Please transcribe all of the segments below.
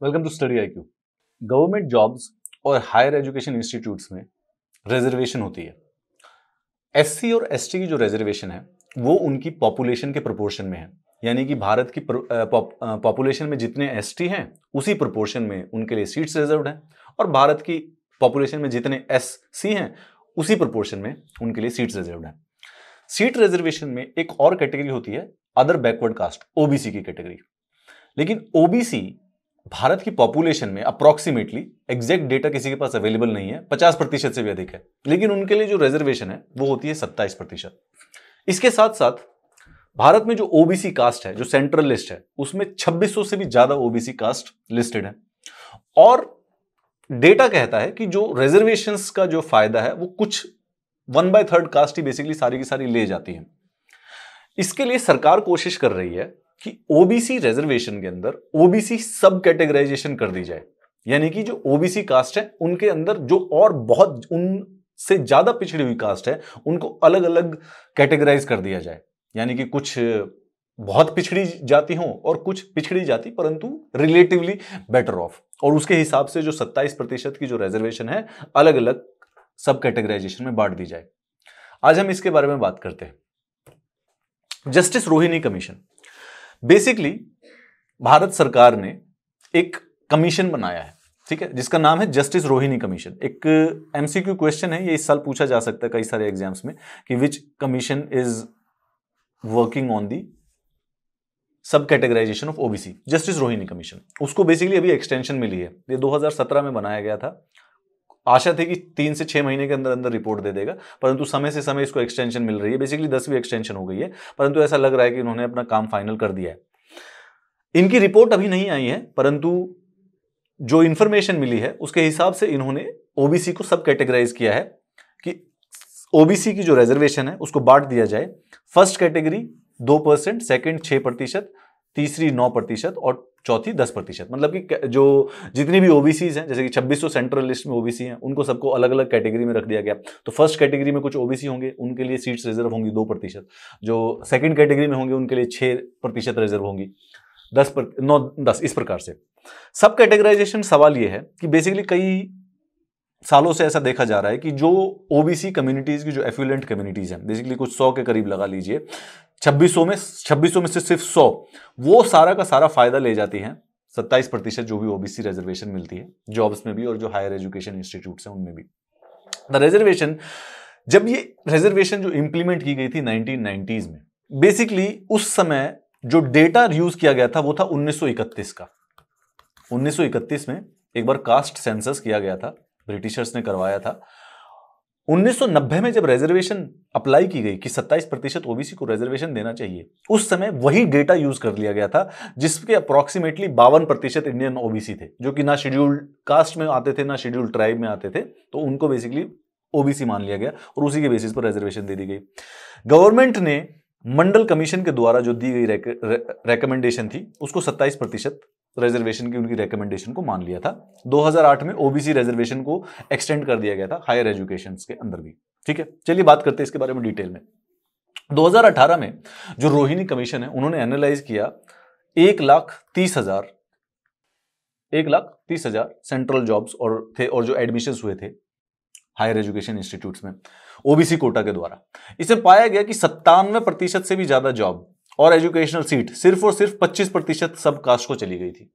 Welcome to study IQ. Government jobs और higher education institutes में reservation होती है। एससी और एसटी की जो रिजर्वेशन है वो उनकी पॉपुलेशन के प्रोपोर्शन में है, यानी कि भारत की पॉपुलेशन में जितने एसटी हैं उसी प्रोपोर्शन में उनके लिए सीट्स रिजर्व्ड हैं, और भारत की पॉपुलेशन में जितने एससी हैं उसी प्रोपोर्शन में उनके लिए सीट्स रिजर्व्ड हैं। सीट रिजर्वेशन में एक और कैटेगरी होती है अदर बैकवर्ड कास्ट, ओबीसी की कैटेगरी। लेकिन ओबीसी भारत की पॉपुलेशन में अप्रोक्सीमेटली, एग्जैक्ट डेटा किसी के पास अवेलेबल नहीं है, 50% से भी अधिक है, लेकिन उनके लिए जो रिजर्वेशन है वो होती है 27%। इसके साथ साथ भारत में जो ओबीसी कास्ट है, जो सेंट्रल लिस्ट है, उसमें 2600 से भी ज्यादा ओबीसी कास्ट लिस्टेड है। और डेटा कहता है कि जो रिजर्वेशंस का जो फायदा है वो कुछ 1/3 कास्ट ही बेसिकली सारी की सारी ले जाती है। इसके लिए सरकार कोशिश कर रही है कि ओबीसी रिजर्वेशन के अंदर ओबीसी सब कैटेगराइजेशन कर दी जाए, यानी कि जो ओबीसी कास्ट है उनके अंदर जो और बहुत उनसे ज्यादा पिछड़ी हुई कास्ट है उनको अलग अलग कैटेगराइज कर दिया जाए, यानी कि कुछ बहुत पिछड़ी जाति हो और कुछ पिछड़ी जाति परंतु रिलेटिवली बेटर ऑफ, और उसके हिसाब से जो 27% की जो रिजर्वेशन है अलग अलग सब कैटेगराइजेशन में बांट दी जाए। आज हम इसके बारे में बात करते हैं। Justice Rohini commission, basically Bharat सरकार ने एक कमीशन बनाया है, ठीक है, जिसका नाम है जस्टिस रोहिणी कमीशन। एक एमसीक्यू क्वेश्चन है, ये इस साल पूछा जा सकता है कई सारे एग्जाम्स में कि which commission is working on the subcategorization of OBC. Justice Rohini commission, उसको बेसिकली अभी एक्सटेंशन मिली है। ये 2017 में बनाया गया था। आशा थी कि 3 से 6 महीने के अंदर अंदर रिपोर्ट दे देगा, परंतु समय से समय इसको एक्सटेंशन मिल रही है। बेसिकली 10वीं एक्सटेंशन हो गई है, परंतु ऐसा लग रहा है कि इन्होंने अपना काम फाइनल कर दिया है। इनकी रिपोर्ट अभी नहीं आई है, परंतु जो इंफॉर्मेशन मिली है उसके हिसाब से इन्होंने ओबीसी को सब कैटेगराइज किया है कि ओबीसी की जो रिजर्वेशन है उसको बांट दिया जाए। फर्स्ट कैटेगरी 2%, सेकंड 6%, तीसरी 9% और चौथी 10%। मतलब कि जो जितनी भी ओबीसीज हैं, जैसे कि 2600 सेंट्रल लिस्ट में ओबीसी हैं, उनको सबको अलग अलग कैटेगरी में रख दिया गया। तो फर्स्ट कैटेगरी में कुछ ओबीसी होंगे, उनके लिए सीट्स रिजर्व होंगी 2%। जो सेकंड कैटेगरी में होंगे उनके लिए 6% रिजर्व होंगी, 9-10 इस प्रकार से। सब कैटेगराइजेशन सवाल यह है कि बेसिकली कई सालों से ऐसा देखा जा रहा है कि जो ओबीसी कम्युनिटीज की जो एफ्लुएंट कम्युनिटीज हैं, बेसिकली कुछ 100 के करीब लगा लीजिए, 2600 में से सिर्फ 100 वो सारा का सारा फायदा ले जाती हैं। 27% जो भी ओबीसी रिजर्वेशन मिलती है जॉब्स में भी और जो हायर एजुकेशन इंस्टीट्यूट्स हैं उनमें भी। द रिजर्वेशन, जब ये रिजर्वेशन जो इंप्लीमेंट की गई थी 1990s में, बेसिकली उस समय जो डेटा यूज किया गया था वो था 1931 का। 1931 में एक बार कास्ट सेंसस किया गया था, ब्रिटिशर्स ने करवाया था। 1990 में जब रिजर्वेशन अप्लाई की गई कि 27% ओबीसी को रिजर्वेशन देना चाहिए, उस समय वही डेटा यूज कर लिया गया था जिसके अप्रोक्सीमेटली 52% इंडियन ओबीसी थे, जो कि ना शेड्यूल्ड कास्ट में आते थे ना शेड्यूल्ड ट्राइब में आते थे, तो उनको बेसिकली ओबीसी मान लिया गया और उसी के बेसिस पर रिजर्वेशन दे दी गई। गवर्नमेंट ने मंडल कमीशन के द्वारा जो दी गई रेकमेंडेशन थी उसको 27% रिजर्वेशन की उनकी रेकमेंडेशन को मान लिया था। 2008 में ओबीसी रिजर्वेशन को एक्सटेंड कर दिया गया था हायर एजुकेशन के अंदर भी। ठीक है, चलिए बात करते हैं इसके बारे में डिटेल में। 2018 में जो रोहिणी कमीशन है उन्होंने एनालाइज किया 1,30,000 सेंट्रल जॉब्स और थे, और जो एडमिशन हुए थे हायर एजुकेशन इंस्टीट्यूट्स में ओबीसी कोटा के द्वारा। इसमें पाया गया कि 97% से भी ज्यादा जॉब और एजुकेशनल सीट सिर्फ और सिर्फ 25% सब कास्ट को चली गई थी।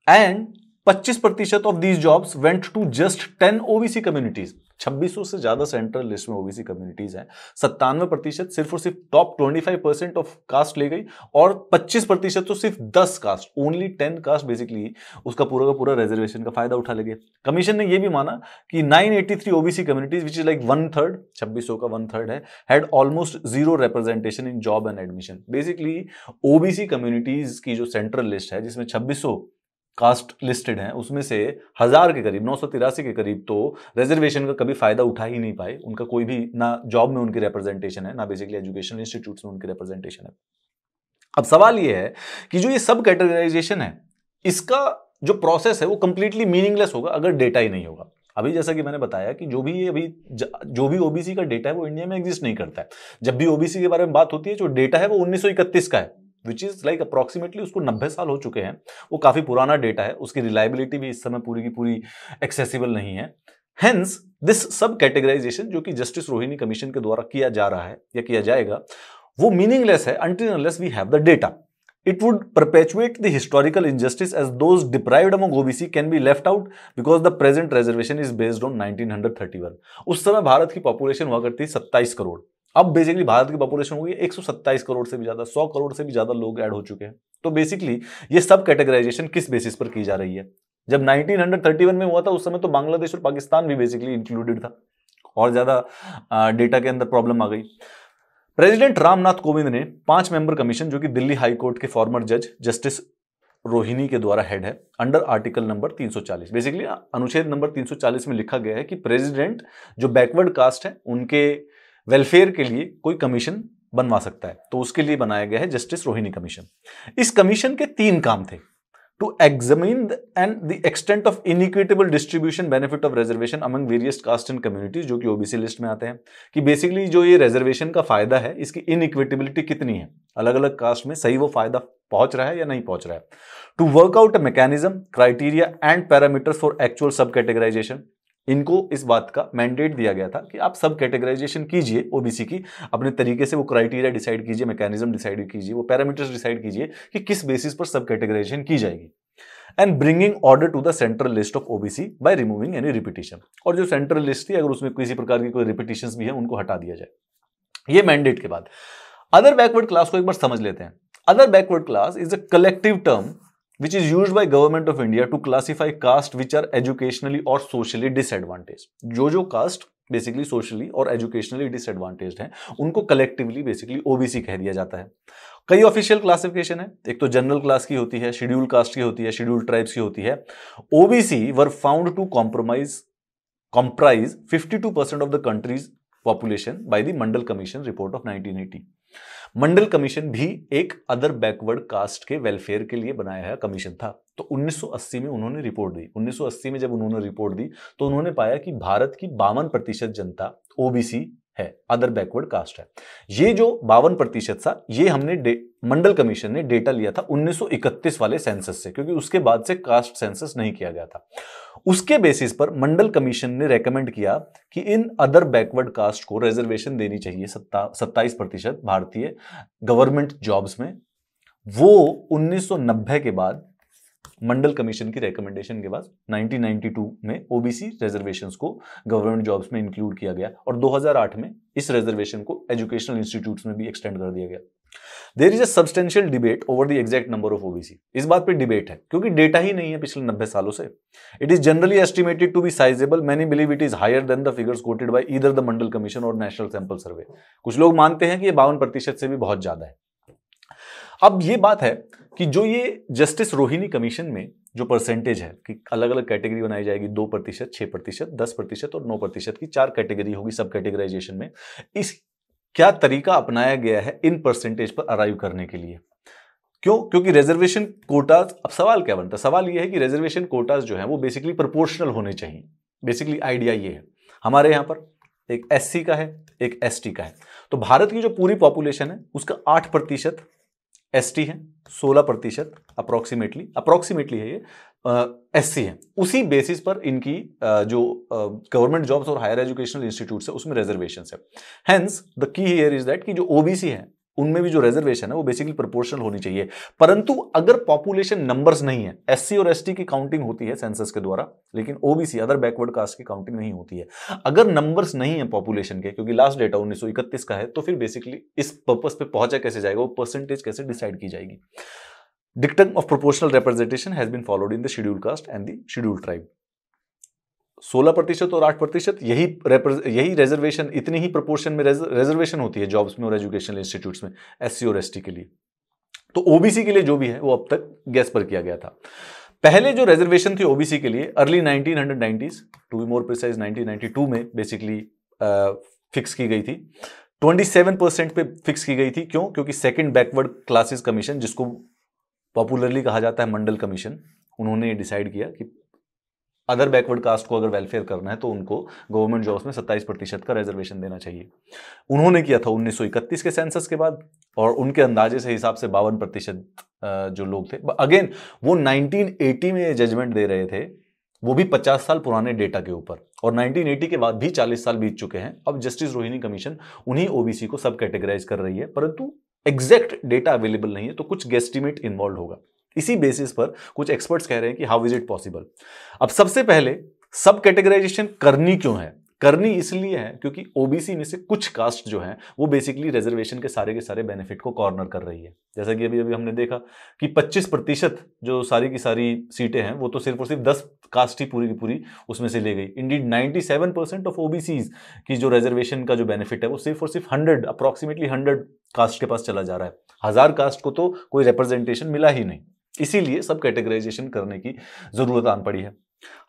And 25% of these jobs went to just 10 OBC communities. 2600 से ज्यादा सेंट्रल लिस्ट में ओबीसी कम्युनिटीज हैं, 97% सिर्फ और सिर्फ टॉप 25% ऑफ कास्ट ले गई, और 25% तो सिर्फ 10 कास्ट, ओनली 10 कास्ट बेसिकली उसका पूरा का पूरा रिजर्वेशन का फायदा उठा लेंगे। कमीशन ने यह भी माना कि 983 OBC communities, which is like 1/3, 2600 का 1/3 है, had almost zero representation in job and admission. Basically OBC communities की जो सेंट्रल लिस्ट है जिसमें 2600 कास्ट लिस्टेड हैं, उसमें से 1000 के करीब, 983 के करीब तो रिजर्वेशन का कभी फायदा उठा ही नहीं पाए। उनका कोई भी ना जॉब में उनकी रिप्रेजेंटेशन है, ना बेसिकली एजुकेशन इंस्टीट्यूट्स में उनकी रिप्रेजेंटेशन है। अब सवाल यह है कि जो ये सब कैटेगराइजेशन है इसका जो प्रोसेस है वो कंप्लीटली मीनिंगलेस होगा अगर डेटा ही नहीं होगा। अभी जैसा कि मैंने बताया कि जो भी ओबीसी का डेटा है वो इंडिया में एग्जिस्ट नहीं करता है। जब भी ओबीसी के बारे में बात होती है जो डेटा है वो 1931 का है, विच इज लाइक अप्रोक्सीमेटली उसको 90 साल हो चुके हैं। वो काफी पुराना डेटा है, उसकी रिलायबिलिटी भी इस समय पूरी की पूरी एक्सेसिबल नहीं है। हेंस दिस सब कैटेगराइजेशन जो कि जस्टिस रोहिणी कमीशन के द्वारा किया जा रहा है या किया जाएगा, वो मीनिंगलेस है until unless we have the data. It would perpetuate the historical injustice as those deprived among OBC can be left out because the present reservation is based on 1931. उस समय भारत की पॉपुलेशन हुआ करती 27 करोड़। अब बेसिकली भारत की population हो गई 127 करोड़ से भी ज्यादा, 100 करोड़ से भी ज्यादा लोग ऐड हो चुके हैं। तो बेसिकली ये सब कैटेगराइजेशन किस बेसिस पर की जा रही है? जब 1931 में हुआ था उस समय तो बांग्लादेश और पाकिस्तान भी बेसिकली इंक्लूडेड था, और ज्यादा डेटा के अंदर प्रॉब्लम आ गई। प्रेसिडेंट रामनाथ कोविंद ने 5 मेंबर कमीशन, जो कि दिल्ली हाई कोर्ट के फॉर्मर जज जस्टिस रोहिणी के द्वारा हेड है, अंडर आर्टिकल नंबर 340। बेसिकली अनुच्छेद नंबर 340 में लिखा गया है कि प्रेसिडेंट जो बैकवर्ड कास्ट है उनके वेलफेयर के लिए कोई कमीशन बनवा सकता है, तो उसके लिए बनाया गया है जस्टिस रोहिणी कमीशन। इस कमीशन के 3 काम थे: to examine and the extent of inequitable distribution benefit of reservation among various caste and communities, जो कि ओबीसी लिस्ट में आते हैं, कि बेसिकली जो ये रिजर्वेशन का फायदा है इसकी इनइक्विटेबिलिटी कितनी है, अलग अलग कास्ट में सही वो फायदा पहुंच रहा है या नहीं पहुंच रहा है। To work out a mechanism, criteria and parameters for actual sub categorisation, इनको इस बात का मैंडेट दिया गया था कि आप सब कैटेगराइजेशन कीजिए ओबीसी की, अपने तरीके से वो क्राइटेरिया डिसाइड कीजिए, मैकेनिज्म डिसाइड कीजिए, वो पैरामीटर्स डिसाइड कीजिए कि किस बेसिस पर सब कैटेगराइजेशन की जाएगी। And bringing order to the central list of OBC by removing any repetition, और जो सेंट्रल लिस्ट थी अगर उसमें किसी प्रकार की कोई रिपीटिशंस भी है उनको हटा दिया जाए। ये मैंडेट के बाद अदर बैकवर्ड क्लास को एक बार समझ लेते हैं। Other backward class is a collective term which is used by government of India to classify caste which are educationally or socially disadvantaged. जो कास्ट बेसिकली सोशली और एजुकेशनली डिसएडवांटेज्ड हैं उनको collectively basically OBC कह दिया जाता है। कई official classification है, एक तो जनरल क्लास की होती है, शेड्यूल कास्ट की होती है, शेड्यूल ट्राइब्स की होती है। OBC were found to comprise 52% of the country's population by the Mandal commission report of 1980। Mandal commission भी एक अदर बैकवर्ड कास्ट के वेलफेयर के लिए बनाया है कमीशन था। तो 1980 में उन्होंने रिपोर्ट दी। 1980 में जब उन्होंने रिपोर्ट दी तो उन्होंने पाया कि भारत की 52% जनता ओबीसी है, अदर बैकवर्ड कास्ट है। ये जो 52% था, ये हमने मंडल कमीशन ने डेटा लिया था 1931 वाले सेंसस से, क्योंकि उसके बाद से कास्ट सेंसस नहीं किया गया था। उसके बेसिस पर मंडल कमीशन ने रेकमेंड किया कि इन अदर बैकवर्ड कास्ट को रिजर्वेशन देनी चाहिए 27% भारतीय गवर्नमेंट जॉब्स में। वो 1990 के बाद मंडल कमीशन की रेकमेंडेशन के बाद 1992 में ओबीसी रिजर्वेशंस को गवर्नमेंट जॉब्स में इंक्लूड किया गया, और 2008 में इस रिजर्वेशन को एजुकेशनल इंस्टीट्यूट्स में भी एक्सटेंड कर दिया गया। There is a substantial debate over the exact number of OBC. इस बात पे डिबेट है क्योंकि डेटा ही नहीं है पिछले 90 सालों से। It is generally estimated to be sizeable, many believe it is higher than the figures quoted by either the Mandal commission और नेशनल सैंपल सर्वे। कुछ लोग मानते हैं कि ये 52% से भी बहुत ज्यादा है। अब ये बात है कि जो ये जस्टिस रोहिणी कमीशन में जो परसेंटेज है कि अलग अलग कैटेगरी बनाई जाएगी, 2%, 6%, 10% और 9% की 4 कैटेगरी होगी सब कैटेगराइजेशन में। इस क्या तरीका अपनाया गया है इन परसेंटेज पर अराइव करने के लिए? क्योंकि रिजर्वेशन कोटाज, अब सवाल क्या बनता है? सवाल यह है कि रिजर्वेशन कोटाज जो है वो बेसिकली प्रोपोर्शनल होने चाहिए। बेसिकली आइडिया ये है, हमारे यहां पर एक एससी का है, एक एसटी का है। तो भारत की जो पूरी पॉपुलेशन है उसका 8% एसटी है, 16% अप्रोक्सीमेटली है ये एससी है। उसी बेसिस पर इनकी जो गवर्नमेंट जॉब्स और हायर एजुकेशनल इंस्टीट्यूट्स है उसमें रिजर्वेशन है। Hence the key here is that कि जो ओबीसी है उनमें भी जो रिजर्वेशन है वो बेसिकली प्रोपोर्शनल होनी चाहिए। परंतु अगर पॉपुलेशन नंबर्स नहीं है, एससी और एसटी की काउंटिंग होती है सेंसस के द्वारा, लेकिन ओबीसी अदर बैकवर्ड कास्ट की काउंटिंग नहीं होती है। अगर नंबर्स नहीं है पॉपुलेशन के, क्योंकि लास्ट डेटा 1931 का है, तो फिर बेसिकली इस पर्पस पे पहुंचा कैसे जाएगा, वो परसेंटेज कैसे डिसाइड की जाएगी? Dictum of proportional representation has been followed in the schedule caste and the schedule tribe. 16% और 8% यही रिजर्वेशन, इतनी ही प्रोपोर्शन में रिजर्वेशन होती है जॉब्स में और एजुकेशनल इंस्टीट्यूट्स में एससी और एसटी के लिए। तो ओबीसी के लिए जो भी है वो अब तक गैस पर किया गया था। पहले जो रिजर्वेशन थी ओबीसी के लिए early 1990s, to be more precise 1992 में बेसिकली फिक्स की गई थी। 27% पे फिक्स की गई थी। क्योंकि सेकंड बैकवर्ड क्लासेस कमीशन, जिसको पॉपुलरली कहा जाता है मंडल कमीशन, उन्होंने डिसाइड किया कि अदर बैकवर्ड कास्ट को अगर वेलफेयर करना है तो उनको गवर्नमेंट जॉब्स में 27% का रिजर्वेशन देना चाहिए। उन्होंने किया था 1931 के सेंसस के बाद, और उनके अंदाजे से हिसाब से 52% जो लोग थे। अगेन वो 1980 में जजमेंट दे रहे थे, वो भी 50 साल पुराने डेटा के ऊपर, और 1980 के बाद भी 40 साल बीत चुके हैं। अब जस्टिस रोहिणी कमीशन उन्हीं ओबीसी को सब कैटेगराइज कर रही है, परंतु एग्जैक्ट डेटा अवेलेबल नहीं है, तो कुछ गेस्टिमेट इन्वॉल्व होगा। इसी बेसिस पर कुछ एक्सपर्ट्स कह रहे हैं कि हाउ इज इट पॉसिबल। अब सबसे पहले सब कैटेगराइजेशन करनी क्यों है? करनी इसलिए है क्योंकि ओबीसी में से कुछ कास्ट जो है वो बेसिकली रिजर्वेशन के सारे बेनिफिट को कॉर्नर कर रही है। जैसा कि अभी अभी हमने देखा कि 25% जो सारी की सारी सीटें हैं वो तो सिर्फ और सिर्फ 10 कास्ट ही पूरी की पूरी उसमें से ले गई। इंडीड 97% ऑफ ओबीसीज की जो रिजर्वेशन का जो बेनिफिट है वो सिर्फ और सिर्फ 100 अप्रोक्सीमेटली 100 कास्ट के पास चला जा रहा है। 1000 कास्ट को तो कोई रिप्रेजेंटेशन मिला ही नहीं, इसीलिए सब कैटेगराइजेशन करने की जरूरत आन पड़ी है।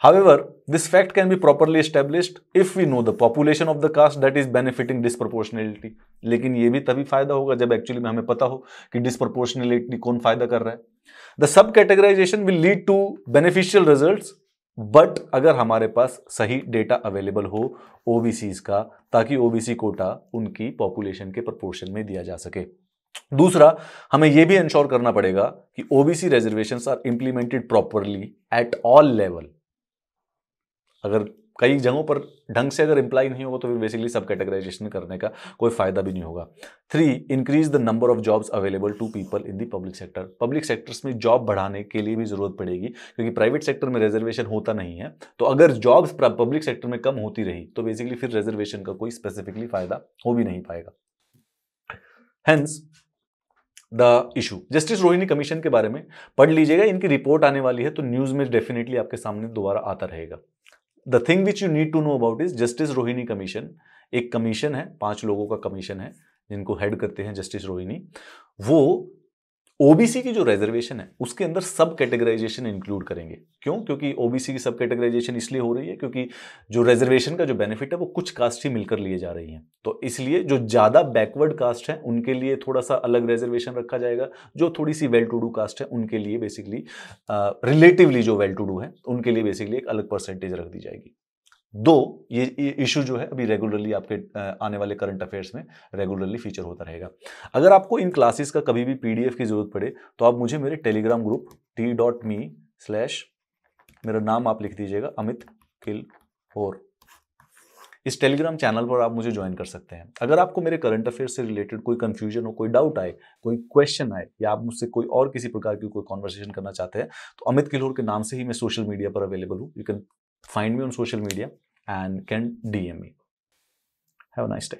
However, this fact can be properly established if we know the population of the caste that is benefiting disproportionately. लेकिन ये भी तभी फायदा होगा जब एक्चुअली में हमें पता हो कि डिस्प्रपोर्शनलिटी कौन फायदा कर रहा है। The sub categorization will lead to beneficial results, but अगर हमारे पास सही डेटा अवेलेबल हो ओबीसीज का, ताकि ओबीसी कोटा उनकी पॉपुलेशन के प्रोपोर्शन में दिया जा सके। दूसरा, हमें यह भी इंश्योर करना पड़ेगा कि OBC reservations are implemented properly at all level. अगर कई जगहों पर ढंग से अगर इंप्लाई नहीं होगा तो फिर बेसिकली सब कैटेगराइजेशन करने का कोई फायदा भी नहीं होगा। 3, increase the number of jobs available to people in the public sector. Public sectors में जॉब बढ़ाने के लिए भी जरूरत पड़ेगी, क्योंकि प्राइवेट सेक्टर में रिजर्वेशन होता नहीं है। तो अगर जॉब्स पब्लिक सेक्टर में कम होती रही तो बेसिकली फिर रिजर्वेशन का कोई स्पेसिफिकली फायदा हो भी नहीं पाएगा। Hence the issue, justice Rohini commission के बारे में पढ़ लीजिएगा, इनकी रिपोर्ट आने वाली है तो न्यूज में डेफिनेटली आपके सामने दोबारा आता रहेगा। The thing which you need to know about is justice Rohini commission एक कमीशन है, 5 लोगों का कमीशन है जिनको हेड करते हैं जस्टिस रोहिणी। वो ओबीसी की जो रिजर्वेशन है उसके अंदर सब कैटेगराइजेशन इंक्लूड करेंगे। क्यों? क्योंकि ओबीसी की सब कैटेगराइजेशन इसलिए हो रही है क्योंकि जो रिजर्वेशन का जो बेनिफिट है वो कुछ कास्ट ही मिलकर लिए जा रही हैं। तो इसलिए जो ज्यादा बैकवर्ड कास्ट है उनके लिए थोड़ा सा अलग रिजर्वेशन रखा जाएगा, जो थोड़ी सी वेल टू डू कास्ट है उनके लिए बेसिकली रिलेटिवली जो वेल टू डू है उनके लिए बेसिकली एक अलग परसेंटेज रख दी जाएगी। दो ये इशू जो है अभी रेगुलरली आपके आने वाले करंट अफेयर्स में रेगुलरली फीचर होता रहेगा। अगर आपको इन क्लासेस का कभी भी पीडीएफ की जरूरत पड़े तो आप मुझे मेरे टेलीग्राम ग्रुप t.me/ मेरा नाम आप लिख दीजिएगा अमित किल्होर, इस टेलीग्राम चैनल पर आप मुझे ज्वाइन कर सकते हैं। अगर आपको मेरे करंट अफेयर्स से रिलेटेड कोई कंफ्यूजन हो, कोई डाउट आए, कोई क्वेश्चन आए, या आप मुझसे कोई और किसी प्रकार की कोई कॉन्वर्सेशन करना चाहते हैं तो अमित किल्होर के नाम से ही मैं सोशल मीडिया पर अवेलेबल हूँ। You can find me on social media and can DM me. Have a nice day.